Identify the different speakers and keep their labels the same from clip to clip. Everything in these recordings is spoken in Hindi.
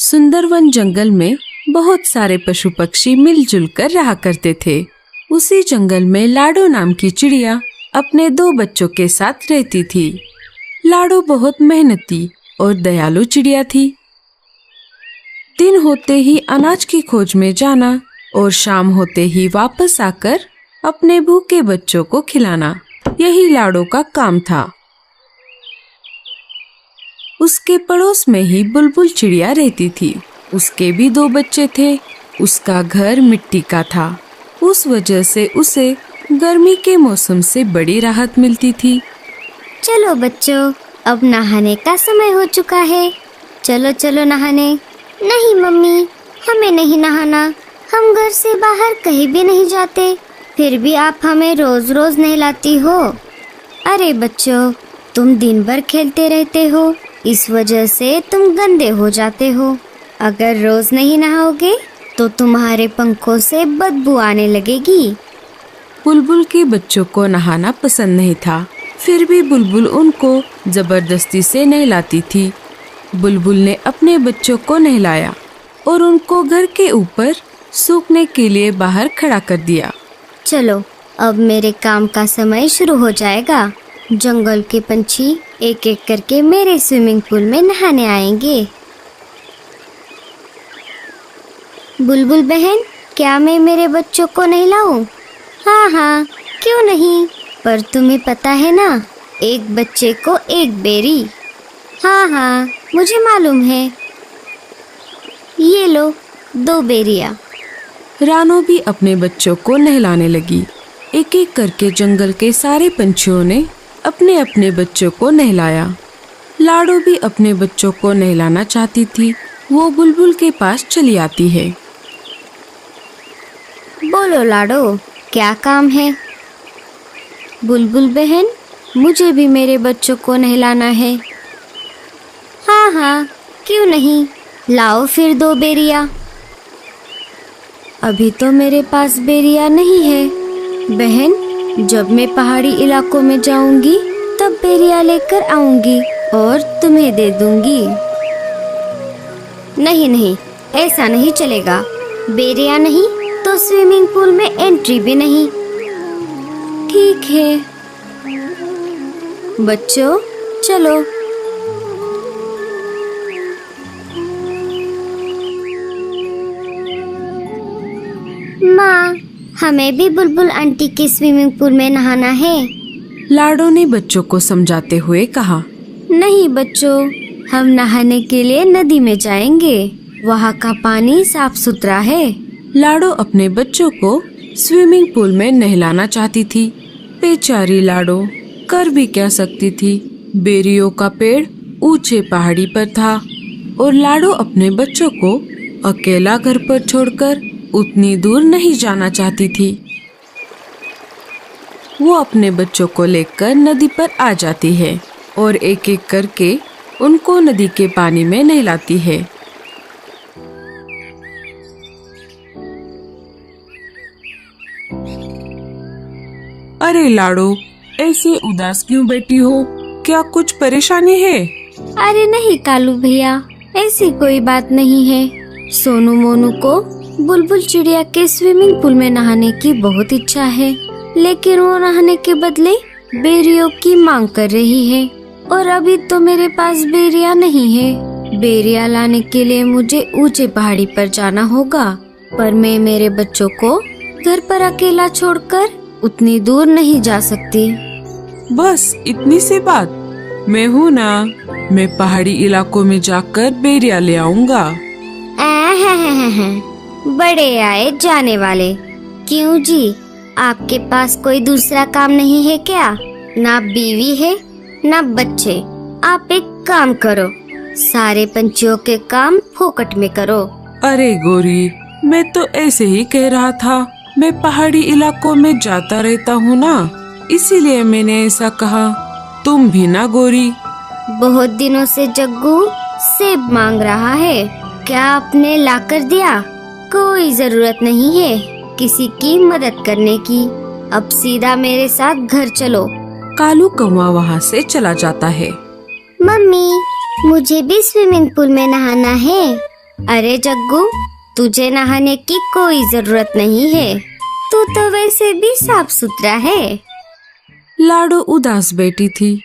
Speaker 1: सुंदरवन जंगल में बहुत सारे पशु पक्षी मिलजुल कर रहा करते थे। उसी जंगल में लाडो नाम की चिड़िया अपने 2 बच्चों के साथ रहती थी। लाडो बहुत मेहनती और दयालु चिड़िया थी। दिन होते ही अनाज की खोज में जाना और शाम होते ही वापस आकर अपने भूखे बच्चों को खिलाना, यही लाडो का काम था। उसके पड़ोस में ही बुलबुल चिड़िया रहती थी। उसके भी 2 बच्चे थे। उसका घर मिट्टी का था, उस वजह से उसे गर्मी के मौसम से बड़ी राहत मिलती थी।
Speaker 2: चलो बच्चों, अब नहाने का समय हो चुका है। चलो चलो नहाने। नहीं मम्मी, हमें नहीं नहाना। हम घर से बाहर कहीं भी नहीं जाते, फिर भी आप हमें रोज रोज नहलाती हो। अरे बच्चों, तुम दिन भर खेलते रहते हो, इस वजह से तुम गंदे हो जाते हो। अगर रोज नहीं नहाओगे तो तुम्हारे पंखों से बदबू आने लगेगी।
Speaker 1: बुलबुल के बच्चों को नहाना पसंद नहीं था, फिर भी बुलबुल उनको जबरदस्ती से नहलाती थी। बुलबुल ने अपने बच्चों को नहलाया और उनको घर के ऊपर सूखने के लिए बाहर खड़ा कर दिया।
Speaker 2: चलो, अब मेरे काम का समय शुरू हो जाएगा। जंगल के पंछी एक एक करके मेरे स्विमिंग पूल में नहाने आएंगे। बुलबुल बहन, क्या मैं मेरे बच्चों को नहलाऊं? हाँ हाँ, क्यों नहीं, पर तुम्हें पता है ना, एक बच्चे को एक बेरी। हाँ हाँ, मुझे मालूम है। ये लो 2 बेरियां।
Speaker 1: रानो भी अपने बच्चों को नहलाने लगी। एक एक करके जंगल के सारे पंछियों ने अपने अपने बच्चों को नहलाया। लाडो भी अपने बच्चों को नहलाना चाहती थी। वो बुलबुल के पास चली आती है।
Speaker 2: बोलो लाडो, क्या काम है? बुलबुल बहन, मुझे भी मेरे बच्चों को नहलाना है। हाँ हाँ, क्यों नहीं, लाओ फिर 2 बेरियां। अभी तो मेरे पास बेरिया नहीं है बहन, जब मैं पहाड़ी इलाकों में जाऊंगी तब बेरिया लेकर आऊंगी और तुम्हें दे दूंगी। नहीं नहीं, ऐसा नहीं चलेगा। बेरिया नहीं तो स्विमिंग पूल में एंट्री भी नहीं। ठीक है बच्चों, चलो। माँ, हमें भी बुलबुल आंटी के स्विमिंग पूल में नहाना है।
Speaker 1: लाडो ने बच्चों को समझाते हुए कहा।
Speaker 2: नहीं बच्चों, हम नहाने के लिए नदी में जाएंगे, वहाँ का पानी साफ सुथरा है।
Speaker 1: लाडो अपने बच्चों को स्विमिंग पूल में नहलाना चाहती थी। बेचारी लाडो कर भी क्या सकती थी। बेरियों का पेड़ ऊंचे पहाड़ी पर था और लाडो अपने बच्चों को अकेला घर पर छोड़कर उतनी दूर नहीं जाना चाहती थी। वो अपने बच्चों को लेकर नदी पर आ जाती है और एक एक करके उनको नदी के पानी में नहलाती है। अरे लाडो, ऐसे उदास क्यों बैठी हो? क्या कुछ परेशानी है?
Speaker 2: अरे नहीं कालू भैया, ऐसी कोई बात नहीं है। सोनू मोनू को बुलबुल चिड़िया के स्विमिंग पूल में नहाने की बहुत इच्छा है, लेकिन वो नहाने के बदले बेरियों की मांग कर रही है और अभी तो मेरे पास बेरिया नहीं है। बेरिया लाने के लिए मुझे ऊंचे पहाड़ी पर जाना होगा, पर मैं मेरे बच्चों को घर पर अकेला छोड़कर उतनी दूर नहीं जा सकती।
Speaker 1: बस इतनी सी बात, मैं हूँ ना, मैं पहाड़ी इलाकों में जाकर बेरिया ले आऊंगा।
Speaker 2: बड़े आए जाने वाले। क्यों जी, आपके पास कोई दूसरा काम नहीं है क्या? ना बीवी है ना बच्चे। आप एक काम करो, सारे पंछियों के काम फोकट में करो।
Speaker 1: अरे गोरी, मैं तो ऐसे ही कह रहा था। मैं पहाड़ी इलाकों में जाता रहता हूँ ना, इसीलिए मैंने ऐसा कहा। तुम भी ना गोरी।
Speaker 2: बहुत दिनों से जग्गू सेब मांग रहा है, क्या आपने लाकर दिया? कोई जरूरत नहीं है किसी की मदद करने की। अब सीधा मेरे साथ घर चलो।
Speaker 1: कालू कौवा वहाँ से चला जाता है।
Speaker 2: मम्मी, मुझे भी स्विमिंग पूल में नहाना है। अरे जग्गू, तुझे नहाने की कोई जरूरत नहीं है, तू तो वैसे भी साफ सुथरा है।
Speaker 1: लाडो उदास बैठी थी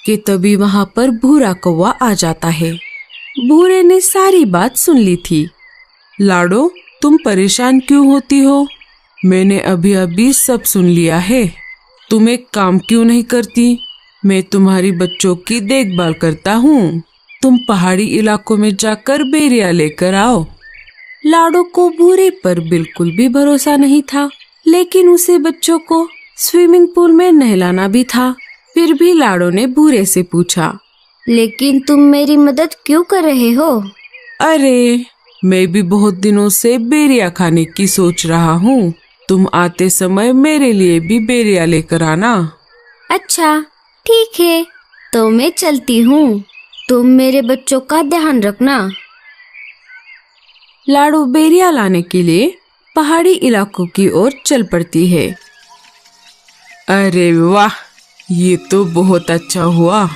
Speaker 1: कि तभी वहाँ पर भूरा कौवा आ जाता है। भूरे ने सारी बात सुन ली थी। लाडो, तुम परेशान क्यों होती हो? मैंने अभी अभी सब सुन लिया है। तुम एक काम क्यों नहीं करती? मैं तुम्हारी बच्चों की देखभाल करता हूँ। तुम पहाड़ी इलाकों में जाकर बेरिया लेकर आओ। लाडो को भूरे पर बिल्कुल भी भरोसा नहीं था, लेकिन उसे बच्चों को स्विमिंग पूल में नहलाना भी था। फिर भी लाडो ने भूरे से पूछा,
Speaker 2: लेकिन तुम मेरी मदद क्यों कर रहे हो?
Speaker 1: अरे, मैं भी बहुत दिनों से बेरिया खाने की सोच रहा हूँ। तुम आते समय मेरे लिए भी बेरिया लेकर आना।
Speaker 2: अच्छा, ठीक है, तो मैं चलती हूँ। तुम मेरे बच्चों का ध्यान रखना।
Speaker 1: लाडो बेरिया लाने के लिए पहाड़ी इलाकों की ओर चल पड़ती है। अरे वाह, ये तो बहुत अच्छा हुआ।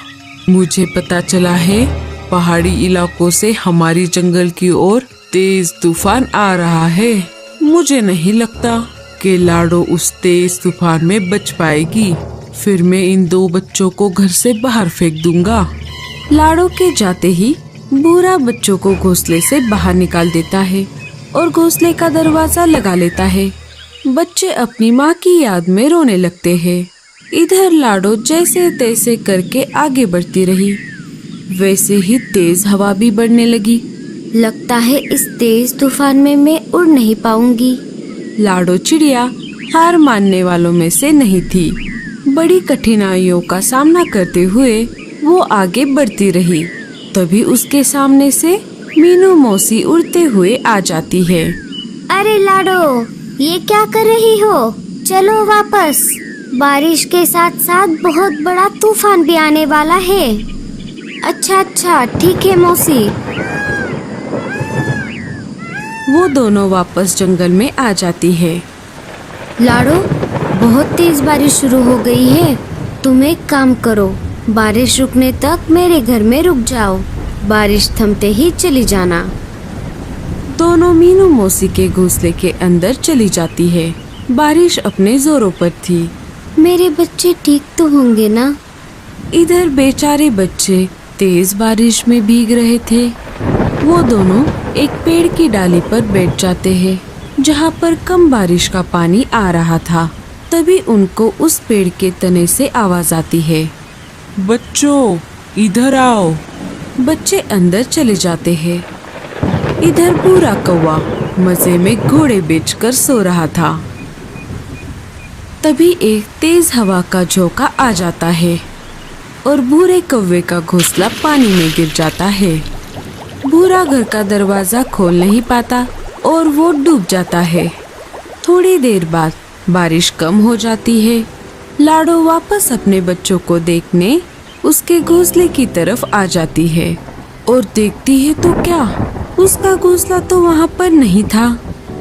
Speaker 1: मुझे पता चला है पहाड़ी इलाकों से हमारी जंगल की ओर तेज तूफान आ रहा है। मुझे नहीं लगता कि लाडो उस तेज तूफान में बच पाएगी। फिर मैं इन दो बच्चों को घर से बाहर फेंक दूंगा। लाडो के जाते ही भूरा बच्चों को घोंसले से बाहर निकाल देता है और घोंसले का दरवाजा लगा लेता है। बच्चे अपनी माँ की याद में रोने लगते हैं। इधर लाडो जैसे तैसे करके आगे बढ़ती रही। वैसे ही तेज हवा भी बढ़ने लगी।
Speaker 2: लगता है इस तेज तूफान में मैं उड़ नहीं पाऊंगी।
Speaker 1: लाडो चिड़िया हार मानने वालों में से नहीं थी। बड़ी कठिनाइयों का सामना करते हुए वो आगे बढ़ती रही। तभी उसके सामने से मीनू मौसी उड़ते हुए आ जाती है।
Speaker 2: अरे लाडो, ये क्या कर रही हो? चलो वापस। बारिश के साथ साथ बहुत बड़ा तूफान भी आने वाला है। अच्छा, ठीक है मौसी।
Speaker 1: वो दोनों वापस जंगल में आ जाती है।
Speaker 2: लाडो, बहुत तेज बारिश शुरू हो गई है। तुम एक काम करो, बारिश रुकने तक मेरे घर में रुक जाओ। बारिश थमते ही चली जाना।
Speaker 1: दोनों मीनू मौसी के घोंसले के अंदर चली जाती है। बारिश अपने जोरों पर थी।
Speaker 2: मेरे बच्चे ठीक तो होंगे ना?
Speaker 1: इधर बेचारे बच्चे तेज बारिश में भीग रहे थे। वो दोनों एक पेड़ की डाली पर बैठ जाते हैं, जहाँ पर कम बारिश का पानी आ रहा था। तभी उनको उस पेड़ के तने से आवाज आती है, बच्चों इधर आओ। बच्चे अंदर चले जाते हैं। इधर भूरा कौवा मजे में घोड़े बेचकर सो रहा था। तभी एक तेज हवा का झोंका आ जाता है और भूरे कौवे का घोंसला पानी में गिर जाता है। भूरा घर का दरवाजा खोल नहीं पाता और वो डूब जाता है। थोड़ी देर बाद बारिश कम हो जाती है। लाडो वापस अपने बच्चों को देखने उसके घोंसले की तरफ आ जाती है और देखती है तो क्या, उसका घोंसला तो वहाँ पर नहीं था।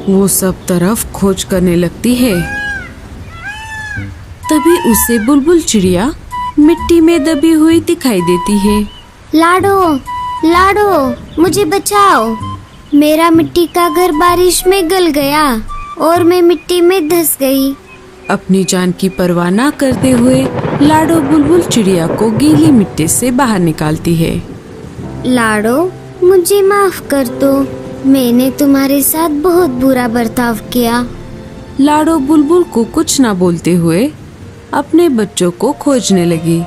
Speaker 1: वो सब तरफ खोज करने लगती है। तभी उसे बुलबुल चिड़िया मिट्टी में दबी हुई दिखाई देती है।
Speaker 2: लाडो, मुझे बचाओ। मेरा मिट्टी का घर बारिश में गल गया और मैं मिट्टी में धंस गई।
Speaker 1: अपनी जान की परवाह न करते हुए लाडो बुलबुल चिड़िया को गीली मिट्टी से बाहर निकालती है।
Speaker 2: लाडो, मुझे माफ कर दो। मैंने तुम्हारे साथ बहुत बुरा बर्ताव किया।
Speaker 1: लाडो बुलबुल को कुछ न बोलते हुए अपने बच्चों को खोजने लगी।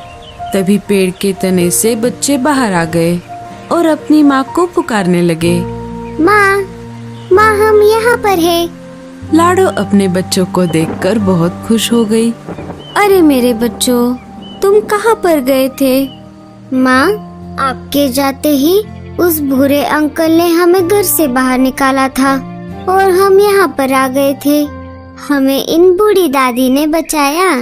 Speaker 1: तभी पेड़ के तने से बच्चे बाहर आ गए और अपनी माँ को पुकारने लगे,
Speaker 2: माँ, हम यहाँ पर हैं।
Speaker 1: लाडो अपने बच्चों को देखकर बहुत खुश हो गई।
Speaker 2: अरे मेरे बच्चों, तुम कहाँ पर गए थे? माँ, आपके जाते ही उस भूरे अंकल ने हमें घर से बाहर निकाला था और हम यहाँ पर आ गए थे। हमें इन बूढ़ी दादी ने बचाया।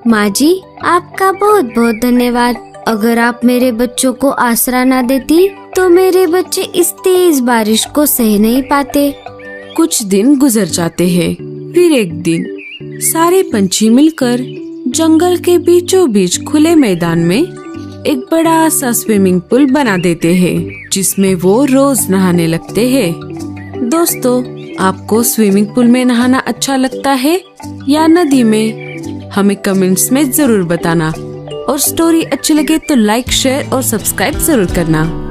Speaker 2: माँ जी, आपका बहुत बहुत धन्यवाद। अगर आप मेरे बच्चों को आसरा न देती तो मेरे बच्चे इस तेज बारिश को सह नहीं पाते।
Speaker 1: कुछ दिन गुजर जाते हैं। फिर एक दिन सारे पंछी मिलकर जंगल के बीचों बीच खुले मैदान में एक बड़ा सा स्विमिंग पूल बना देते हैं जिसमें वो रोज नहाने लगते हैं। दोस्तों, आपको स्विमिंग पूल में नहाना अच्छा लगता है या नदी में? हमें कमेंट्स में जरूर बताना। और स्टोरी अच्छी लगे तो लाइक, शेयर और सब्सक्राइब जरूर करना।